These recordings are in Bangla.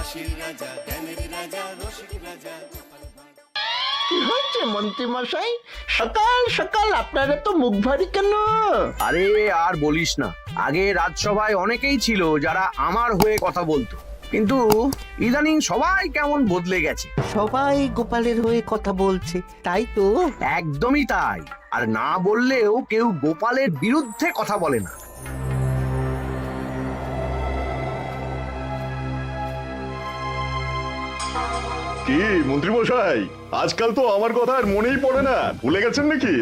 হাসির রাজা, জ্ঞানের রাজা, রসিক রাজা। কি হয়েছে মন্ত্রী মশাই, সকাল সকাল আপনারা তো মুখ ভারী কেন? আরে আর বলিস না, আগে রাজসভায় অনেকেই ছিল যারা আমার হয়ে কথা বলতো, কিন্তু ইদানিং সবাই কেমন বদলে গেছে। সবাই গোপালের হয়ে কথা বলছে, তাই তো? একদমই তাই। আর না বললেও কেউ গোপালের বিরুদ্ধে কথা বলে না। কি মন্ত্রী মশাই, আজকাল তো আমার কথা আর মনেই পড়ে না, ভুলে গেছেন নাকি?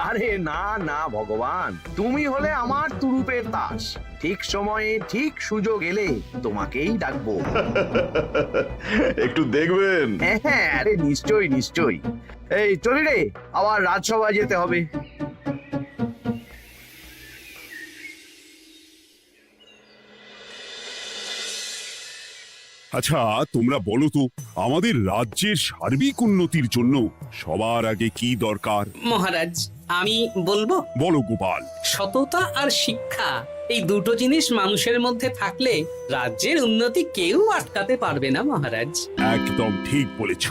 আরে না না ভগবান, তুমি হলে আমার তুরুপের তাস। ঠিক সময়ে ঠিক সুযোগ এলে তোমাকেই ডাকবো। একটু দেখবেন। হ্যাঁ, আরে নিশ্চয়ই নিশ্চয়ই। এই চলি রে, আবার রাজসভায় যেতে হবে। আচ্ছা, তোমরা বলো তো, আমাদের রাজ্যের সার্বিক উন্নতির জন্য সবার আগে কি দরকার? মহারাজ, আমি বলবো, বলো গোপাল। সততা আর শিক্ষা, এই দুটো জিনিস মানুষের মধ্যে থাকলে রাজ্যের উন্নতি কেউ আটকাতে পারবে না মহারাজ। একদম ঠিক বলেছ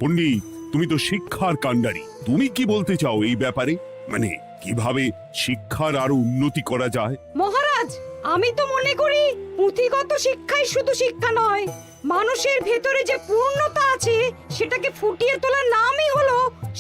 পণ্ডিত, তুমি তো শিক্ষার কাণ্ডারি। তুমি কি বলতে চাও এই ব্যাপারে? মানে কিভাবে শিক্ষার আরো উন্নতি করা যায়? মহারাজ, আমি তো মনে করি পুঁথিগত শিক্ষাই শুধু শিক্ষা নয়, মানুষের ভেতরে যে পূর্ণতা আছে সেটাকে ফুটিয়ে তোলার নামই হলো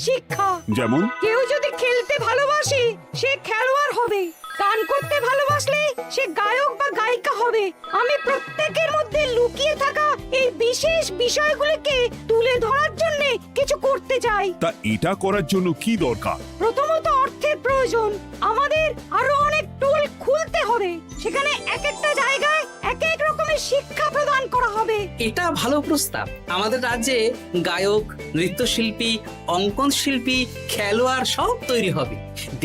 শিক্ষা। যেমন? কেউ যদি খেলতে ভালোবাসে সে খেলোয়াড় হবে, গান করতে ভালোবাসলে সে গায়ক বা গায়িকা হবে। আমি প্রত্যেকের মধ্যে লুকিয়ে থাকা এই বিশেষ বিষয়গুলিকে তুলে ধরার জন্য কিছু করতে চাই। তা এটা করার জন্য কি দরকার? প্রথমত অর্থের প্রয়োজন। আমাদের আরো অনেক টুল খুলতে হবে, সেখানে এক একটা জায়গায় এক এক রকমের শিক্ষা প্রদান করা হবে। এটা ভালো প্রস্তাব। আমাদের রাজ্যে গায়ক, নৃত্যশিল্পী, অঙ্কন শিল্পী, খেলোয়াড় সব তৈরি হবে।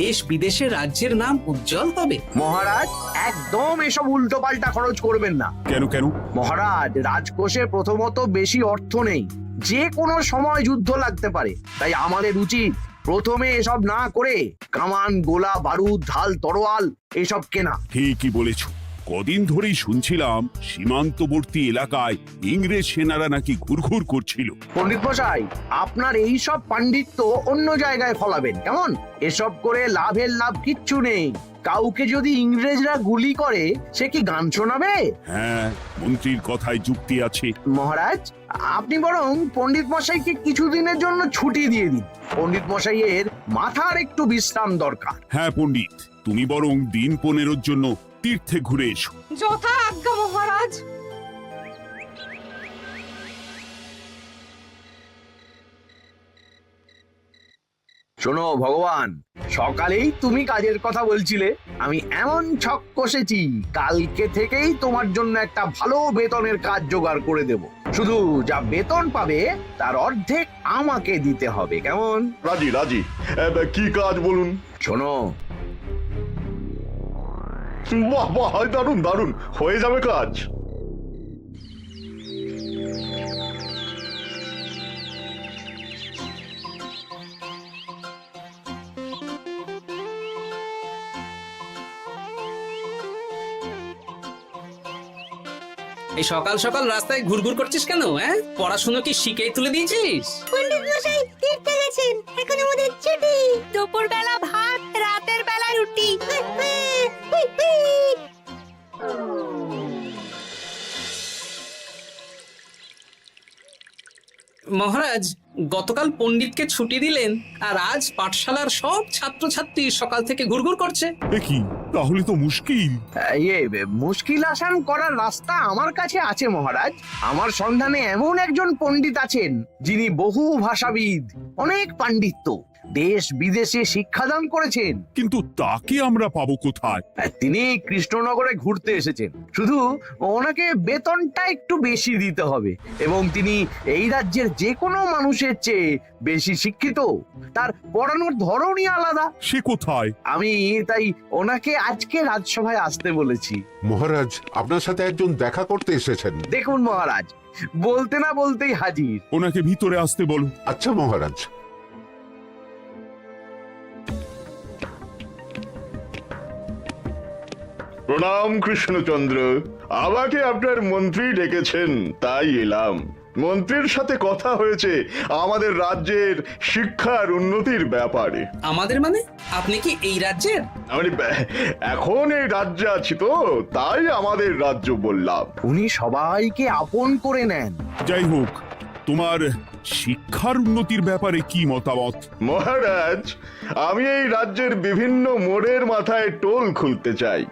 দেশ বিদেশে রাজ্যের নাম উজ্জ্বল হবে। মহারাজ, একদম এসব উল্টো পাল্টা খরচ করবেন না। কেন কেন? মহারাজ, রাজকোষে প্রথমত বেশি অর্থ নেই, যে কোনো সময় যুদ্ধ লাগতে পারে। তাই আমাদের উচিত প্রথমে এসব না করে কামান, গোলা বারুদ, ঢাল, তরোয়াল এসব কেনা। ঠিকই বলেছ। কদিন ধরেই শুনছিলাম সীমান্তবর্তী এলাকায় ইংরেজ সেনারা নাকি ঘুরঘুর করছিল। পণ্ডিত মশাই, আপনার এই সব পাণ্ডিত্য অন্য জায়গায় ফলাবেন কেমন? এসব করে লাভের লাভ কিচ্ছু নেই। কাউকে যদি ইংরেজরা গুলি করে সে কি গান শোনাবে? হ্যাঁ, মন্ত্রীর কথায় যুক্তি আছে। মহারাজ, আপনি বরং পণ্ডিত মশাইকে কিছুদিনের জন্য ছুটি দিয়ে দিন। পণ্ডিত মশাইয়ের মাথার একটু বিশ্রাম দরকার। হ্যাঁ পণ্ডিত, তুমি বরং দিন 15 জন্য তীর্থে ঘুরে এসো। যথা আজ্ঞা মহারাজ। শোনো ভগবান, সকালেই তুমি কাজের কথা বলছিলে, আমি এমন ছক কষেছি কালকে থেকেই তোমার জন্য একটা ভালো বেতনের কাজ জোগাড় করে দেব। শুধু যা বেতন পাবে তার অর্ধেক আমাকে দিতে হবে, কেমন? রাজি রাজি। কি কাজ বলুন? শোনো, বাহ বাহ, দারুণ দারুণ, হয়ে যাবে কাজ। এই সকাল সকাল রাস্তায় ঘুরঘুর করছিস কেন? পড়াশুনো কি শিখেই তুলে দিয়েছিস? পণ্ডিত মশাই তীর্থে গেছেন, এখন আমাদের ছুটি। দুপুর বেলা ভাত, রাতের বেলা রুটি। মহারাজ, গতকাল পণ্ডিতকে ছুটি দিলেন আর আজ পাঠশালার সব ছাত্রছাত্রী সকাল থেকে ঘুরঘুর করছে। কি, তাহলে তো মুশকিল। মুশকিল আসান করার রাস্তা আমার কাছে আছে মহারাজ। আমার সন্ধানে এমন একজন পণ্ডিত আছেন যিনি বহু ভাষাবিদ, অনেক পাণ্ডিত্য, দেশ বিদেশে শিক্ষাদান করেছেন। কিন্তু তাকে আমরা পাবো কোথায়? তিনি কৃষ্ণনগরে ঘুরতে এসেছেন, শুধু ওনাকে বেতনটা একটু বেশি দিতে হবে, এবং তিনি এই রাজ্যের যে কোনো মানুষের চেয়ে বেশি শিক্ষিত। তার পড়ানোর ধরনই আলাদা। সে কোথায়? আমি তাই ওনাকে আজকে রাজসভায় আসতে বলেছি। মহারাজ, আপনার সাথে একজন দেখা করতে এসেছেন। দেখুন মহারাজ, বলতে না বলতেই হাজির। ওনাকে ভিতরে আসতে বলো। আচ্ছা মহারাজ। প্রণাম কৃষ্ণচন্দ্র। আমাকে আপনার মন্ত্রী ডেকেছেন, তাই এলাম। মন্ত্রীর সাথে কথা হয়েছে আমাদের রাজ্যের শিক্ষার উন্নতির ব্যাপারে। আমাদের মানে আপনি কি এই রাজ্যের? আমি এখন এই রাজ্যে আছি তো, তাই আমাদের রাজ্য বললাম। উনি সবাইকে আপন করে নেন। যাই হোক, তোমার শিক্ষার উন্নতির ব্যাপারে কি মতামত? মহারাজ, আমি এই রাজ্যের বিভিন্ন মোড়ের মাথায় টোল খুলতে চাই।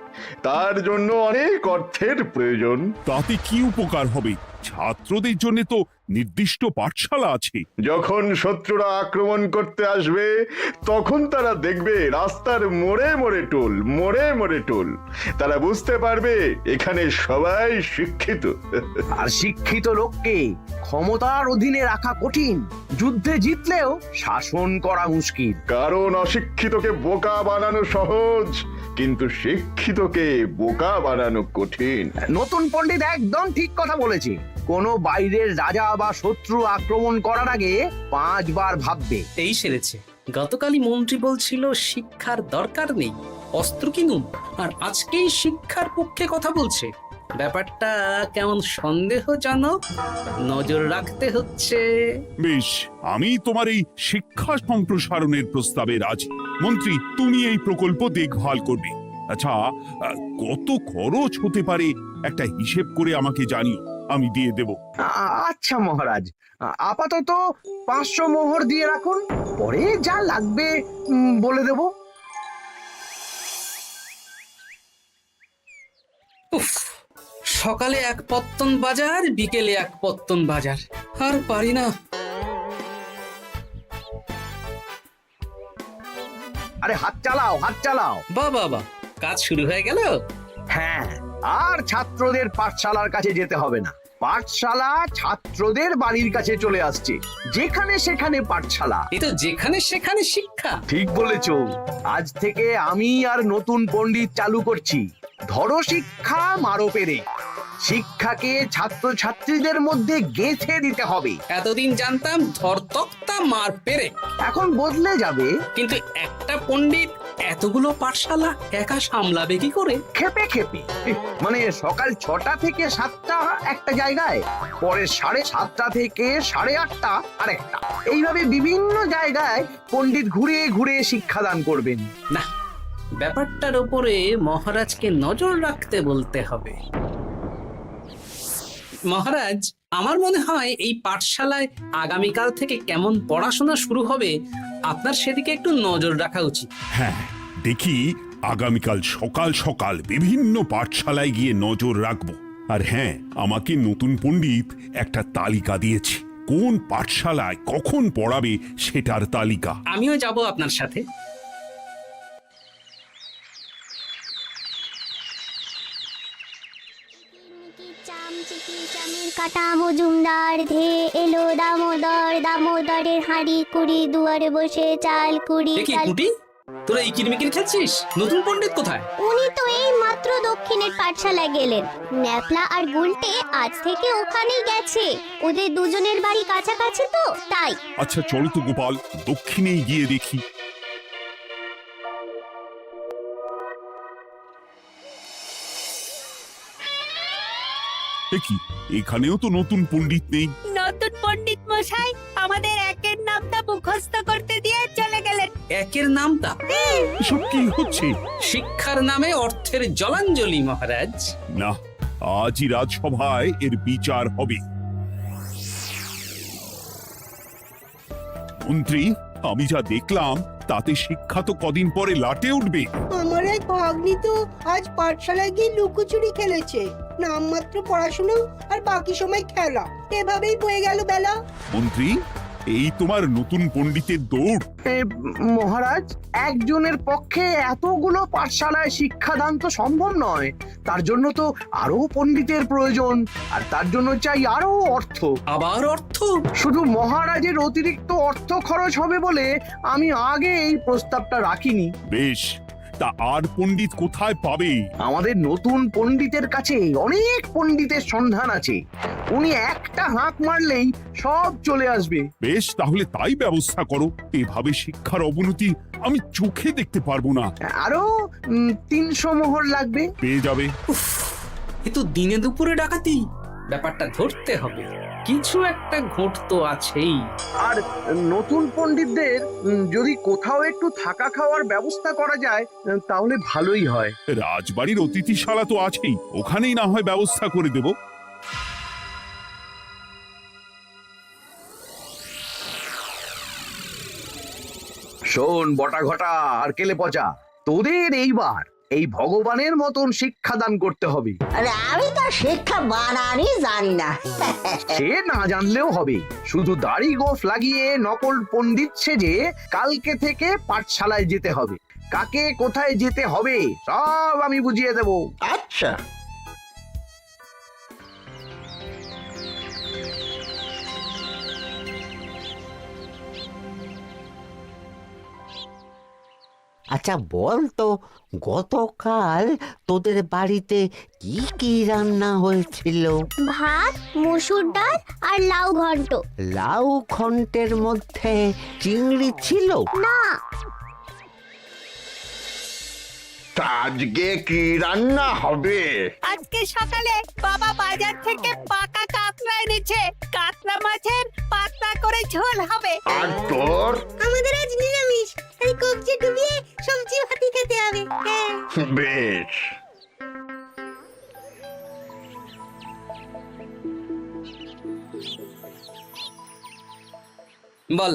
তার জন্য অনেক অর্থের প্রয়োজন। তাতে কি উপকার হবে? ছাত্রদের জন্য তো নির্দিষ্ট পাঠশালা আছে। যখন শত্রুরা আক্রমণ করতে আসবে তখন তারা দেখবে রাস্তার মোড়ে মোড়ে টোল, মোড়ে মোড়ে টোল। তারা বুঝতে পারবে এখানে সবাই শিক্ষিত। আর শিক্ষিত লোককে ক্ষমতার অধীনে রাখা কঠিন, যুদ্ধে জিতলেও শাসন করা মুশকিল। কারণ অশিক্ষিতকে বোকা বানানো সহজ, কিন্তু শিক্ষিতকে বোকা বানানো কঠিন। নতুন পণ্ডিত একদম ঠিক কথা বলেছে। কোনো বাইরের রাজা বা শত্রু আক্রমণ করার আগে 5 বার ভাববে। এই সেরেছে। গতকালই মন্ত্রী বলছিল শিক্ষার দরকার নেই, অস্ত্র কিনুন, আর আজকেই শিক্ষার পক্ষে কথা বলছে। ব্যাপারটা কেমন সন্দেহজনক, নজর রাখতে হচ্ছে। বেশ, আমি তোমার এই শিক্ষা সম্প্রসারণের প্রস্তাবে রাজি। মন্ত্রী, তুমি এই প্রকল্প দেখভাল করবে। আচ্ছা, কত খরচ হতে পারে একটা হিসেব করে আমাকে জানিও, আমি দিয়ে দেব। আচ্ছা মহারাজ, আপাতত 500 মোহর দিয়ে রাখুন, পরে যা লাগবে বলে দেব। উফ, সকালে এক পত্তন বাজার, বিকেলে এক পত্তন বাজার, আর পারি না। আরে হাত চালাও, হাত চালাও। বাবা, কাজ শুরু হয়ে গেল। হ্যাঁ, আর ছাত্রদের পাঠশালার কাছে যেতে হবে না। পাঠশালা ছাত্রদের বাড়ির কাছে চলে আসছে। যেখানে সেখানে পাঠশালা। এই তো যেখানে সেখানে শিক্ষা। ঠিক বলেছো। আজ থেকে আমি আর নতুন পণ্ডিত চালু করছি। ধরো শিক্ষা, মারো পেরে। শিক্ষাকে ছাত্রছাত্রীদের মধ্যে গেঁথে দিতে হবে। এতদিন জানতাম ধর তক্তা মার পেরে, এখন বদলে যাবে। কিন্তু একটা পণ্ডিত এতগুলো পাঠশালা একা সামলাবে কি করে? খেপে খেপে। মানে সকাল 6টা থেকে 7টা একটা জায়গায়, পরে 7:30 থেকে 8:30 আরেকটা। এইভাবে বিভিন্ন জায়গায় পণ্ডিত ঘুরে ঘুরে শিক্ষাদান করবেন। না, ব্যাপারটার উপরে মহারাজকে নজর রাখতে বলতে হবে। মহারাজ, আমার মনে হয় এই পাঠশালায় আগামীকাল থেকে কেমন পড়াশোনা শুরু হবে, আপনার সেদিকে একটু নজর রাখা উচিত। হ্যাঁ, দেখি আগামীকাল সকাল সকাল বিভিন্ন পাঠশালায় গিয়ে নজর রাখবো। আর হ্যাঁ, আমাকে নতুন পণ্ডিত একটা তালিকা দিয়েছে, কোন পাঠশালায় কখন পড়াবে সেটার তালিকা। আমিও যাব আপনার সাথে। কাটা মজুমদার ধে এলো দামোদর, দামোদরের হাঁড়ি কুড়ি, দুয়ারে বসে চাল কুড়ি। দেখি কুটি, তোরা এই কিরমিকির খেলছিস? নতুন পণ্ডিত কোথায়? উনি তো এই মাত্র দক্ষিণের পাঠশালায় গেলেন। ন্যাপলা আর গুলটে আজ থেকে ওখানেই গেছে। ওদের দুজনের বাড়ি কাছাকাছি তো, তাই। আচ্ছা চলো তো গোপাল, দক্ষিণেই গিয়ে দেখি। দেখি এখানেও তো নতুন পণ্ডিত নেই। নতুন পণ্ডিত মশাই আমাদের একের নামটা মুখস্থ করতে দিয়ে চলে গেলেন। একের নামটা? এসব কি হচ্ছে? শিক্ষার নামে অর্থের জলাঞ্জলি মহারাজ। না, আজই রাজসভায় এর বিচার হবে। মন্ত্রী, আমি যা দেখলাম তাতে শিক্ষা তো কদিন পরে লাটে উঠবে। আমার এক ভাগ্নি তো আজ পাঠশালায় গিয়ে লুকোচুরি খেলেছে। নামমাত্র পড়াশুনো আর বাকি সময় খেলা, এভাবেই বয়ে গেল বেলা। মন্ত্রী, এই তোমার নতুন পণ্ডিতের দৌড়। মহারাজ, একজনের পক্ষে এতগুলো পাঠশালায় শিক্ষাদান তো সম্ভব নয়। তার জন্য তো আরো পণ্ডিতের প্রয়োজন, আর তার জন্য চাই আরো অর্থ। আবার অর্থ? শুধু মহারাজের অতিরিক্ত অর্থ খরচ হবে বলে আমি আগে এই প্রস্তাবটা রাখিনি। বেশ, তা আর পণ্ডিত কোথায় পাবে? আমাদের নতুন পণ্ডিতের কাছে অনেক পণ্ডিতের সন্ধান আছে। উনি একটা হাঁক মারলেই সব চলে আসবে। বেশ, তাহলে তাই ব্যবস্থা করো। এভাবে শিক্ষার অবনতি আমি চোখে দেখতে পারবো না। আরো 300 মোহর লাগবে। পেয়ে যাবে। এ তো দিনে দুপুরে ডাকাতি, ব্যাপারটা ধরতে হবে। কিছু একটা ঘোট তো আছেই। আর নতুন পণ্ডিতদের যদি কোথাও একটু থাকা খাওয়ার ব্যবস্থা করা যায় তাহলে ভালোই হয়। রাজবাড়ির অতিথিশালা তো আছেই, ওখানেই না হয় ব্যবস্থা করে দেব। শোন বটা ঘটা আর কেলে পচা, তোদের এইবার এই ভগবানের মতন শিক্ষাদান করতে হবে। আরে আমি তো শিক্ষা বানানই জানি না। সে না জানলেও হবে, শুধু দাড়ি গোফ লাগিয়ে নকল পণ্ডিত সেজে কালকে থেকে পাঠশালায় যেতে হবে। কাকে কোথায় যেতে হবে সব আমি বুঝিয়ে দেব। আচ্ছা, আচ্ছা বল তো, গতকাল তোদের বাড়িতে কি কি রান্না হয়েছিল? ভাত, মসুর ডাল আর লাউ ঘন্ট। লাউ ঘন্টের মধ্যে চিংড়ি ছিল? না। তা আজকে কি রান্না হবে? আজকে সকালে বাবা বাজার থেকে পাকা কাতলা এনেছে। কাতলা মাছের পাতলা করে ঝোল হবে। আর তোর? আমাদের আজ নিরামিষ, এই কবজি ডুবিয়ে সবজি ভাতি খেতে হবে। বেশ। বল,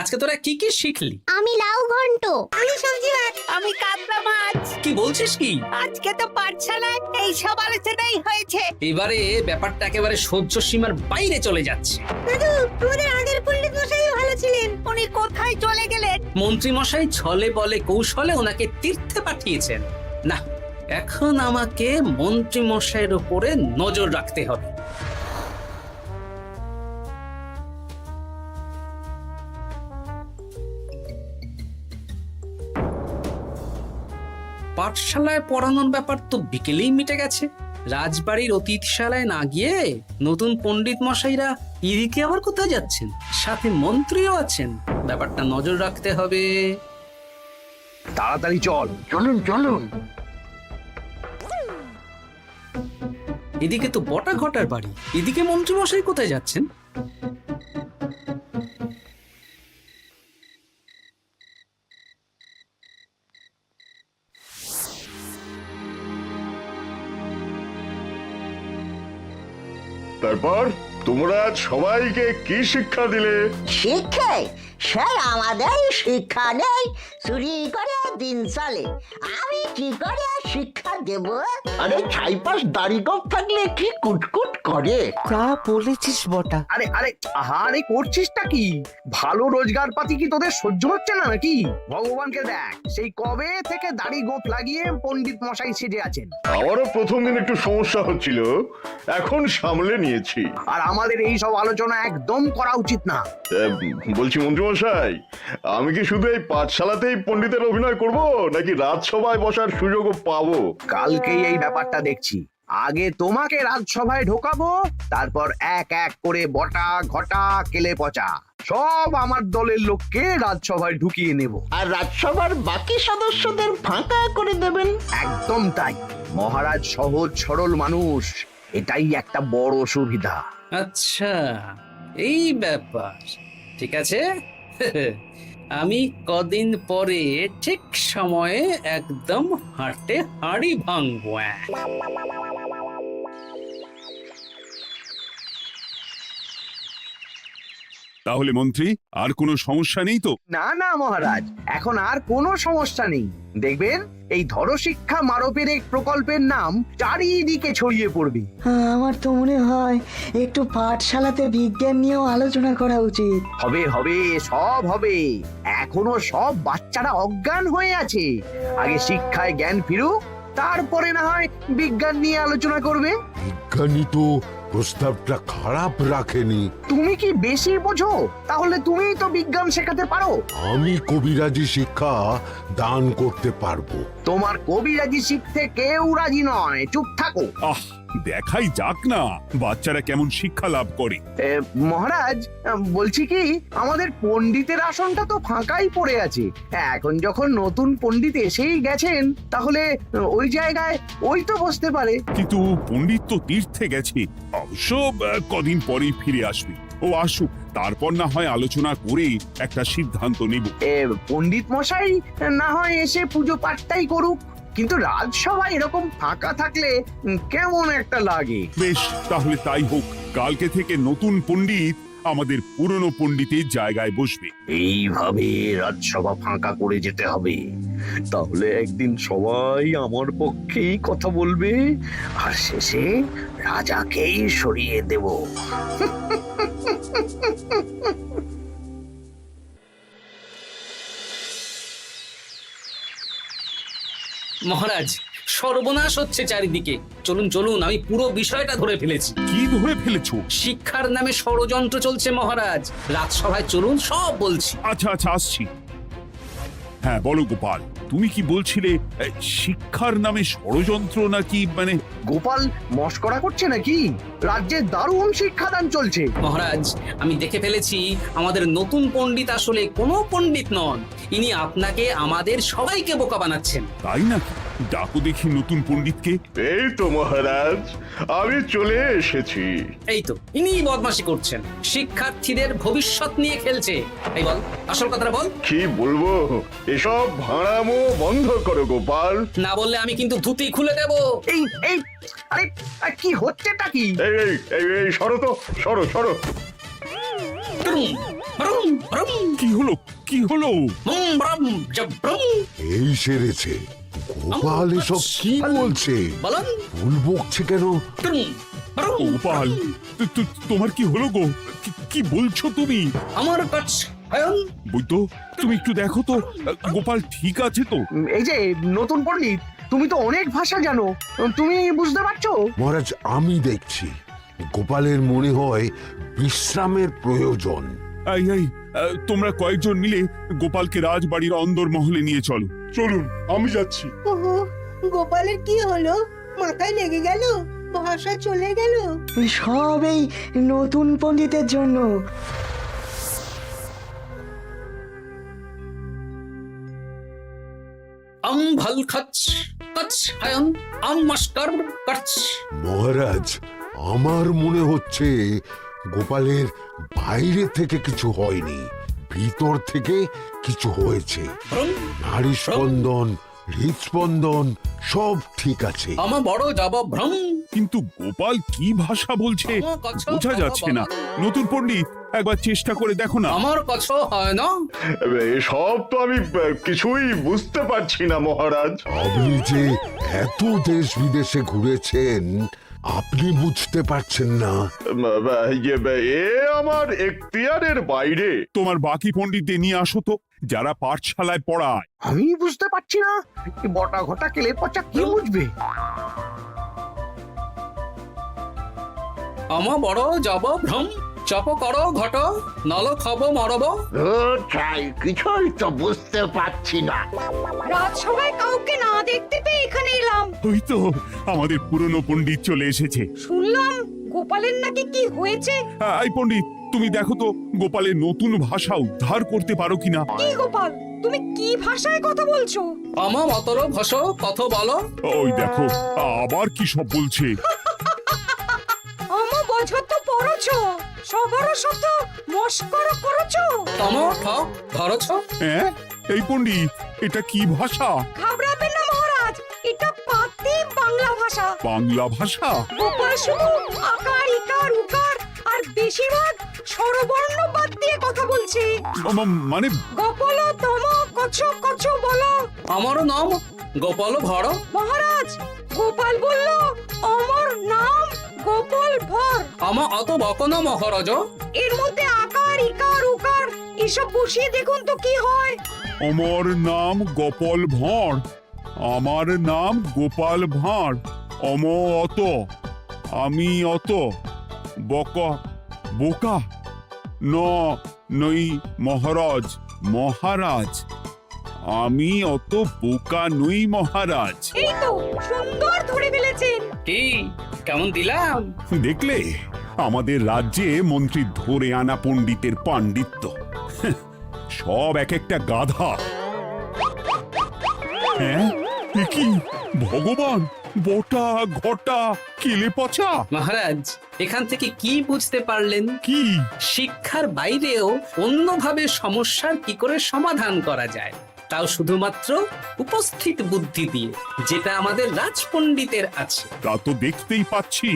আজকে তোরা কি কি শিখলি? আমি লাউ ঘন্ট। আমি সবজি ভাত। আমি কাতলা মাছ। কি বলছিস কি? আজকে তো পাঠশালায় এই সব আলোচনাই হয়েছে। এবারে ব্যাপারটা একেবারে সহ্য সীমার বাইরে চলে যাচ্ছে। দাদু, আমাদের আগের পণ্ডিত মশাই ভালো ছিলেন। উনি কোথায় চলে গেলেন? মন্ত্রী মশাই ছলে বলে কৌশলে ওনাকে তীর্থে পাঠিয়েছেন। না, এখন আমাকে মন্ত্রী মশাইয়ের উপরে নজর রাখতে হবে। পাঠশালায় পড়ানোর ব্যাপার তো বিকেলেই মিটে গেছে। রাজবাড়ির অতিথিশালায় না গিয়ে নতুন পণ্ডিত মশাইরা এদিকে আবার কোথায় যাচ্ছেন? সাথে মন্ত্রীও আছেন, ব্যাপারটা নজর রাখতে হবে। তাড়াতাড়ি চল। চলুন চলুন। এদিকে তো বটা ঘটার বাড়ি, এদিকে মন্ত্রী মশাই কোথায় যাচ্ছেন? তারপর তোমরা সবাইকে কি শিক্ষা দিলে? শিক্ষা? সে আমাদের শিক্ষা নেই, চুরি করে দিন চলে। আমি কি করে শিক্ষা দেব? আরে ছাইপাশ দাড়ি গোঁফ থাকলে কি কুটকুট করে। যা বলেছিস বটা। আরে আরে আহারে করছিসটা কি? ভালো রোজগার পাতি কি তোদের সহ্য হচ্ছে না নাকি? ভগবানকে দেখ, সেই কবে থেকে দাড়ি গোঁফ লাগিয়ে পণ্ডিত মশাই সেজে আছেন। আমারও প্রথম দিন একটু সমস্যা হচ্ছিল, এখন সামলে নিয়েছি। আর আমাদের এই সব আলোচনা একদম করা উচিত না। বলছি মন্ত্রীমশাই, আমি কি শুধু এই পাঠশালাতেই পণ্ডিতের অভিনয় করব, নাকি রাজসভায় বসার সুযোগও পাবো? কালকেই এই ব্যাপারটা দেখছি। আগে তোমাকে রাজসভায় ঢোকাবো, তারপর এক এক করে বটা ঘটা কেলে পচা সব আমার দলের লোককে রাজসভায় ঢুকিয়ে নেব। আর রাজসভার বাকি সদস্যদের ফাঁকা করে দেবেন। একদম তাই। মহারাজ সহজ সরল মানুষ, এটাই একটা বড় সুবিধা। আচ্ছা, এই ব্যাপার। ঠিক আছে, আমি কদিন পরে ঠিক সময়ে একদম হাটে হাঁড়ি ভাঙবো। তাহলে মন্ত্রী, আর কোনো সমস্যা নেই তো? না না মহারাজ, এখন আর কোনো সমস্যা নেই। দেখবেন এই ধরশিক্ষা মারপের এক প্রকল্পের নাম চারিদিকে ছড়িয়ে পড়বে। আমার তো মনে হয় একটু পাঠশালাতে বিজ্ঞান নিয়েও আলোচনা করা উচিত। হবে হবে, সব হবে। এখনো সব বাচ্চারা অজ্ঞান হয়ে আছে। আগে শিক্ষায় জ্ঞান ফিরুক, তারপরে না হয় বিজ্ঞান নিয়ে আলোচনা করবে। বিজ্ঞানী তো প্রস্তাবটা খারাপ রাখেনি। তুমি কি বেশি বোঝো? তাহলে তুমিই তো বিজ্ঞান শেখাতে পারো। আমি কবিরাজি শিক্ষা দান করতে পারবো। তোমার কবিরাজি শিখতে কেউ রাজি নয়, চুপ থাকো। আহ, দেখাই যাক না বাচ্চারা কেমন শিক্ষা লাভ করে। মহারাজ, বলছি কি, আমাদের পণ্ডিতের আসনটা তো ফাঁকাই পড়ে আছে। এখন যখন নতুন পণ্ডিত এসেই গেছেন, তাহলে ওই জায়গায় ওই তো বসতে পারে। কিন্তু পণ্ডিত তো তীর্থে গেছে, অবশ্য কদিন পরেই ফিরে আসবে। ও আসুক, তারপর না হয় আলোচনা করে একটা সিদ্ধান্ত নেব। পণ্ডিত মশাই না হয় এসে পুজো পাঠটাই করুক, কিন্তু রাজসভা এরকম ফাঁকা থাকলে কেমন একটা লাগে। বেশ, তাহলে তাই হোক। কালকে থেকে নতুন পণ্ডিত আমাদের পুরনো পণ্ডিতের জায়গায় বসবে। এইভাবে রাজসভা ফাঁকা করে যেতে হবে, তাহলে একদিন সবাই আমার পক্ষেই কথা বলবে, আর শেষে রাজাকেই সরিয়ে দেব। মহারাজ, সর্বনাশ হচ্ছে চারিদিকে। চলুন চলুন, আমি পুরো বিষয়টা ধরে ফেলেছি। কি ধরে ফেলেছো? শিক্ষার নামে ষড়যন্ত্র চলছে মহারাজ। রাজসভায় চলুন, সব বলছি। আচ্ছা আচ্ছা, আসছি। হ্যাঁ বলো গোপাল, তুমি কি বলছিলে শিক্ষার নামে ষড়যন্ত্র নাকি? মানে গোপাল মস্করা করছে নাকি? রাজ্যে দারুণ শিক্ষাদান চলছে। মহারাজ, আমি দেখে ফেলেছি আমাদের নতুন পণ্ডিত আসলে কোনো পণ্ডিত নন। ইনি আপনাকে, আমাদের সবাইকে বোকা বানাচ্ছেন। তাই নাকি? ডাকো দেখি নতুন পণ্ডিতকে। এই তো মহারাজ, আমি চলে এসেছি। এই তো, ইনি বদমাশি করছেন, শিক্ষার্থীদের ভবিষ্যৎ নিয়ে খেলছে। এই বল, আসল কথাটা বল। কি বলবো, এসব ভাড়ামো বন্ধ করো গোপাল। না বললে আমি কিন্তু ধুতি খুলে দেব। এই এই আরে কি হচ্ছেটা কি? এই এই এই এই সরো তো, সরো সরো। ব্রুম, ব্রুম, ব্রুম, কি হলো, কি হলো? বুম, ব্রুম, জাব্রুম। এই সেরেছে। গোপাল এসব কি বলছে? বলুন। ভুল বকছে কেন? ব্রুম, ব্রুম, গোপাল, তোমার কি হলো গো? কি বলছো তুমি? আমার কাছে বৈদ্য, তুমি একটু দেখো তো গোপাল ঠিক আছে তো? এই যে নতুন পণ্ডিত, তুমি তো অনেক ভাষা জানো, তুমি বুঝতে পারছো? মহারাজ, আমি দেখছি গোপালের মনে হয় বিশ্রামের প্রয়োজন। এই এই, তোমরা কয়েকজন মিলে গোপালকে রাজবাড়ির অন্দর মহলে নিয়ে চলো। চলুন, আমি যাচ্ছি। ওহো, গোপালের কি হলো? মাথায় লেগে গেল? ভাষা চলে গেল? সব এই নতুন পণ্ডিতের জন্য। ভাল খাচ্ছ কাছ হায়ন মাস্টার কাছ। মহারাজ, আমার মনে হচ্ছে গোপালের বাইরে থেকে কিছু হয়নি, ভিতর থেকে কিছু হয়েছে। নাড়ি স্পন্দন, হৃদস্পন্দন সব ঠিক আছে। আমার বড় যাব ভ্রম। কিন্তু গোপাল কি ভাষা বলছে বোঝা যাচ্ছে না। নতুন পণ্ডিত, একবার চেষ্টা করে দেখো না। আমার কথা হয় না। এসব তো আমি কিছুই বুঝতে পারছি না মহারাজ। আপনি যে এত দেশ বিদেশে ঘুরেছেন, আপনি বুঝতে পারছেন না? এ আমার এখতিয়ারের বাইরে। তোমার বাকি পণ্ডিতদের নিয়ে আসো তো, যারা পাঠশালায় পড়ায়। আমি বুঝতে পারছি না, বটা ঘটা কেলে পচা কি বুঝবে? আমার বড় যাব ভ্রম। চপ করো ঘট, নল খাব মরব। কিছুই তো বুঝতে পারছি না। রাজসভায় কাউকে না দেখতে পেয়ে এখানে এলাম। ওই তো আমাদের পুরনো পণ্ডিত চলে এসেছে। শুনলাম গোপালের নাকি কি হয়েছে। এই পণ্ডিত, তুমি দেখো তো গোপালের নতুন ভাষা উদ্ধার করতে পারো কিনা। কি গোপাল, তুমি কি ভাষায় কথা বলছো? আমার অতর ভাষ কত বলো। ওই দেখো আবার কি সব বলছে। আমো বছর তো পড়ছো, সবার সাথে মস্করা করছো। তম ঠক ধরছ। হ্যাঁ, এই পণ্ডিত, এটা কি ভাষা? ঘাবড়াবেন না মহারাজ, এটা পাতি বাংলা ভাষা। বাংলা ভাষা? গোপাল শুধু আকার ইকার উকার আর বেশিরভাগ স্বরবর্ণ বাদ দিয়ে কথা বলছে। মানে গোপাল তম কছ কছ বলো। আমার নাম গোপাল ভর। মহারাজ, গোপাল বলল আমার নাম গোপাল ভর। আমার অত বকন মহারাজ। এর মধ্যে আকার ইকার উকার এসব বসিয়ে দেখুন তো কি হয়। আমার নাম গোপাল ভাঁড়। আমার নাম গোপাল ভাঁড়। অত, আমি অত, বকা বোকা, নই মহারাজ, মহারাজ। আমি অত বোকা নই মহারাজ। এই তো সুন্দর ধরে ফেলেছেন। কি কেমন দিলাম? দেখলে আমাদের রাজ্যে মন্ত্রী ধরে আনা পণ্ডিতের পাণ্ডিত্য। সব এক একটা গাধা। হ্যাঁ, এ কি ভগবান, বটা ঘটা কেলে পচা। মহারাজ, এখান থেকে কি বুঝতে পারলেন? কি? শিক্ষার বাইরেও অন্যভাবে সমস্যার কি করে সমাধান করা যায়, তাও শুধুমাত্র উপস্থিত বুদ্ধি দিয়ে, যেটা আমাদের রাজপণ্ডিতের আছে। তা তো দেখতেই পাচ্ছি।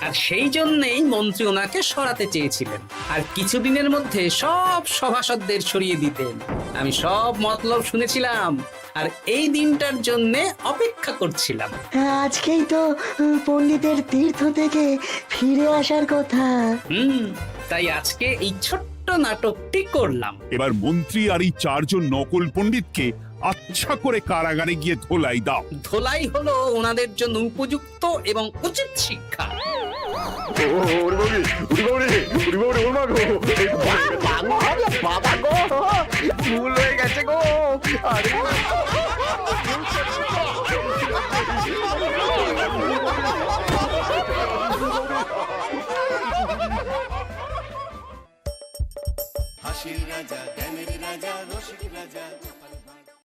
আর সেই জন্যেই মন্ত্রী ওনাকে সরাতে চেয়েছিলেন, আর কিছুদিনের মধ্যে সব সভাসদদের সরিয়ে দিতেন। আমি সব মতলব শুনেছিলাম, আর এই দিনটার জন্য অপেক্ষা করছিলাম। আজকেই তো পণ্ডিতের তীর্থ থেকে ফিরে আসার কথা। তাই আজকে এই ছোট্ট নাটকটি করলাম। এবার মন্ত্রী আর এই 4 জন নকল পণ্ডিতকে আচ্ছা করে কারাগারে গিয়ে ধোলাই দাও। ধোলাই হলো ওনাদের জন্য উপযুক্ত এবং উচিত শিক্ষা। বাবা গো, ভুল হয়ে গেছে গো। আরে হাসির রাজা জ্ঞানের রাজা